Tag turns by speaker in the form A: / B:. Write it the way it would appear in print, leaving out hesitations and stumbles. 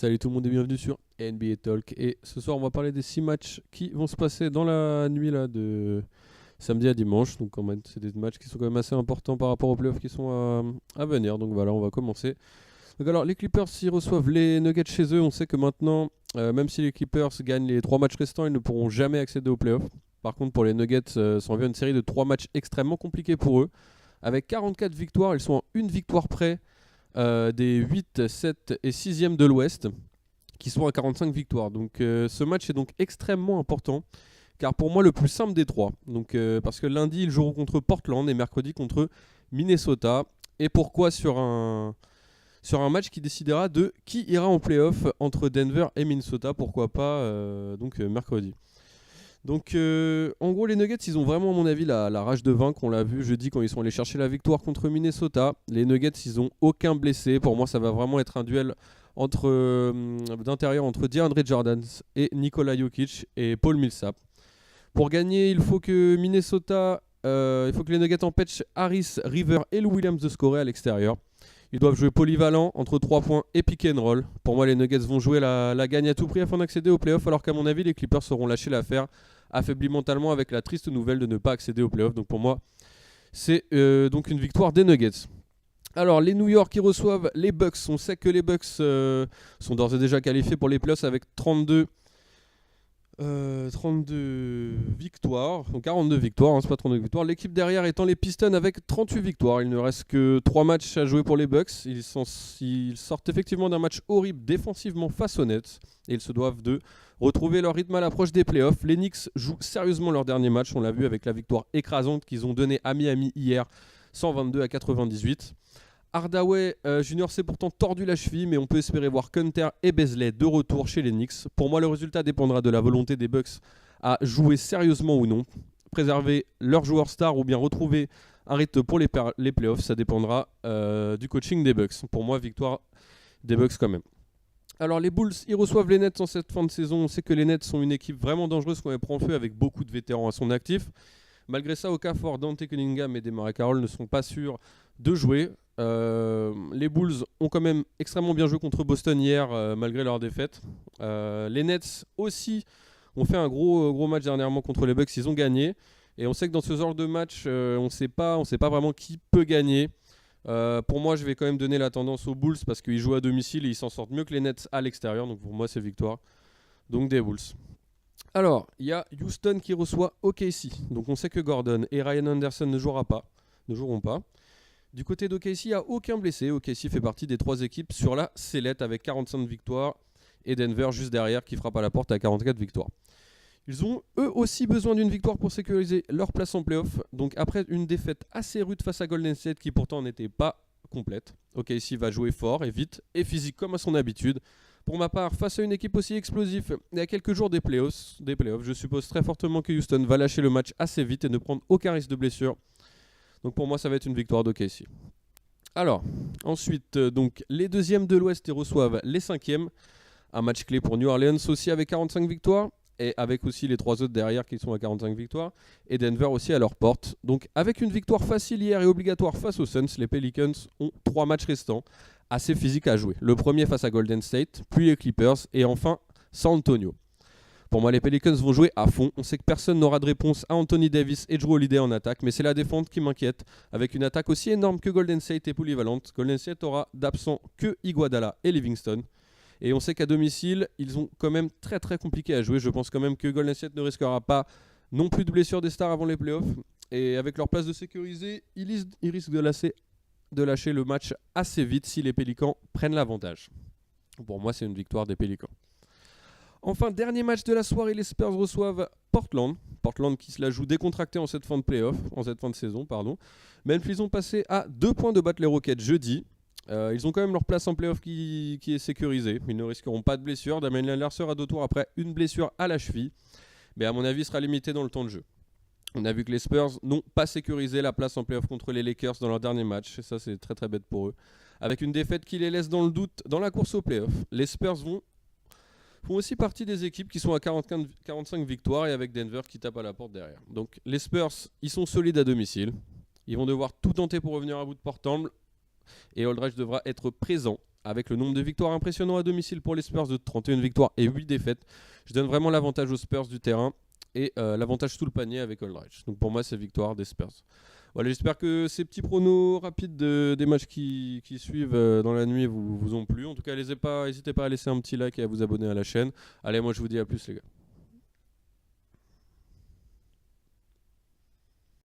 A: Salut tout le monde et bienvenue sur NBA Talk. Et ce soir, on va parler des 6 matchs qui vont se passer dans la nuit là, de samedi à dimanche. Donc, c'est des matchs qui sont quand même assez importants par rapport aux playoffs qui sont à venir. Donc voilà, on va commencer. Donc alors, les Clippers, s'ils reçoivent les Nuggets chez eux, on sait que maintenant, même si les Clippers gagnent les 3 matchs restants, ils ne pourront jamais accéder aux playoffs. Par contre, pour les Nuggets, s'en vient une série de 3 matchs extrêmement compliqués pour eux. Avec 44 victoires, ils sont en une victoire près des 8, 7 et 6e de l'Ouest, qui sont à 45 victoires. Donc ce match est donc extrêmement important, car pour moi le plus simple des trois. Donc, parce que lundi ils joueront contre Portland et mercredi contre Minnesota. Et pourquoi sur un match qui décidera de qui ira en playoff entre Denver et Minnesota, pourquoi pas mercredi. Donc en gros les Nuggets ils ont vraiment à mon avis la rage de vaincre. On l'a vu jeudi quand ils sont allés chercher la victoire contre Minnesota. Les Nuggets ils ont aucun blessé. Pour moi ça va vraiment être un duel d'intérieur entre DeAndre Jordan et Nikola Jokic et Paul Millsap. Pour gagner il faut que les Nuggets empêchent Harris, River et Lou Williams de scorer à l'extérieur. Ils doivent jouer polyvalent entre 3 points et pick and roll. Pour moi, les Nuggets vont jouer la gagne à tout prix afin d'accéder aux playoffs, alors qu'à mon avis, les Clippers seront lâchés l'affaire, affaiblis mentalement avec la triste nouvelle de ne pas accéder aux playoffs. Donc pour moi, c'est donc une victoire des Nuggets. Alors, les New York qui reçoivent les Bucks. On sait que les Bucks sont d'ores et déjà qualifiés pour les playoffs avec 32 victoires, donc 42 victoires, c'est pas 32 victoires. L'équipe derrière étant les Pistons avec 38 victoires. Il ne reste que 3 matchs à jouer pour les Bucks. Ils sortent effectivement d'un match horrible défensivement face aux Nets et ils se doivent de retrouver leur rythme à l'approche des playoffs. Les Knicks jouent sérieusement leur dernier match, on l'a vu avec la victoire écrasante qu'ils ont donnée à Miami hier, 122-98. Hardaway Junior s'est pourtant tordu la cheville, mais on peut espérer voir Hunter et Beasley de retour chez les Knicks. Pour moi, le résultat dépendra de la volonté des Bucks à jouer sérieusement ou non. Préserver leurs joueurs stars ou bien retrouver un rythme pour les playoffs, ça dépendra du coaching des Bucks. Pour moi, victoire des Bucks quand même. Alors les Bulls, ils reçoivent les Nets en cette fin de saison. On sait que les Nets sont une équipe vraiment dangereuse quand elle prend feu avec beaucoup de vétérans à son actif. Malgré ça, Okafor, Dante Cunningham et DeMar Carroll ne sont pas sûrs de jouer. Les Bulls ont quand même extrêmement bien joué contre Boston hier, malgré leur défaite. Les Nets aussi ont fait un gros match dernièrement contre les Bucks, ils ont gagné. Et on sait que dans ce genre de match, on sait pas vraiment qui peut gagner. Pour moi, je vais quand même donner la tendance aux Bulls parce qu'ils jouent à domicile et ils s'en sortent mieux que les Nets à l'extérieur. Donc pour moi, c'est victoire. Donc des Bulls. Alors, il y a Houston qui reçoit OKC. Donc on sait que Gordon et Ryan Anderson ne joueront pas. Du côté d'OKC, il n'y a aucun blessé. OKC fait partie des 3 équipes sur la sellette avec 45 victoires et Denver juste derrière qui frappe à la porte à 44 victoires. Ils ont eux aussi besoin d'une victoire pour sécuriser leur place en playoff. Donc après une défaite assez rude face à Golden State qui pourtant n'était pas complète, OKC va jouer fort et vite et physique comme à son habitude. Pour ma part, face à une équipe aussi explosive et à quelques jours des playoffs, je suppose très fortement que Houston va lâcher le match assez vite et ne prendre aucun risque de blessure. Donc pour moi, ça va être une victoire d'OKC. Alors, ensuite, donc, les 2e de l'Ouest ils reçoivent les 5e. Un match clé pour New Orleans aussi avec 45 victoires. Et avec aussi les 3 autres derrière qui sont à 45 victoires. Et Denver aussi à leur porte. Donc avec une victoire facile hier et obligatoire face aux Suns, les Pelicans ont 3 matchs restants assez physiques à jouer. Le premier face à Golden State, puis les Clippers et enfin San Antonio. Pour moi, les Pelicans vont jouer à fond. On sait que personne n'aura de réponse à Anthony Davis et Jrue Holiday en attaque, mais c'est la défense qui m'inquiète. Avec une attaque aussi énorme que Golden State et polyvalente, Golden State aura d'absents que Iguodala et Livingston. Et on sait qu'à domicile, ils ont quand même très très compliqué à jouer. Je pense quand même que Golden State ne risquera pas non plus de blessures des stars avant les playoffs. Et avec leur place de sécurisée, ils risquent de lâcher le match assez vite si les Pélicans prennent l'avantage. Pour moi, c'est une victoire des Pélicans. Enfin, dernier match de la soirée, les Spurs reçoivent Portland. Portland qui se la joue décontracté en cette fin de saison. Même s'ils ont passé à 2 points de battre les Rockets jeudi. Ils ont quand même leur place en playoff qui est sécurisée. Ils ne risqueront pas de blessure. Damien Lillard sera de retour après une blessure à la cheville. Mais à mon avis, il sera limité dans le temps de jeu. On a vu que les Spurs n'ont pas sécurisé la place en playoff contre les Lakers dans leur dernier match. Et ça, c'est très très bête pour eux. Avec une défaite qui les laisse dans le doute dans la course au playoff. Les Spurs font aussi partie des équipes qui sont à 45 victoires et avec Denver qui tape à la porte derrière. Donc les Spurs, ils sont solides à domicile. Ils vont devoir tout tenter pour revenir à bout de Portland. Et Aldridge devra être présent avec le nombre de victoires impressionnant à domicile pour les Spurs de 31 victoires et 8 défaites. Je donne vraiment l'avantage aux Spurs du terrain et l'avantage sous le panier avec Aldridge. Donc pour moi, c'est victoire des Spurs. Voilà, j'espère que ces petits pronos rapides des matchs qui suivent dans la nuit vous ont plu. En tout cas, n'hésitez pas à laisser un petit like et à vous abonner à la chaîne. Allez, moi je vous dis à plus les gars.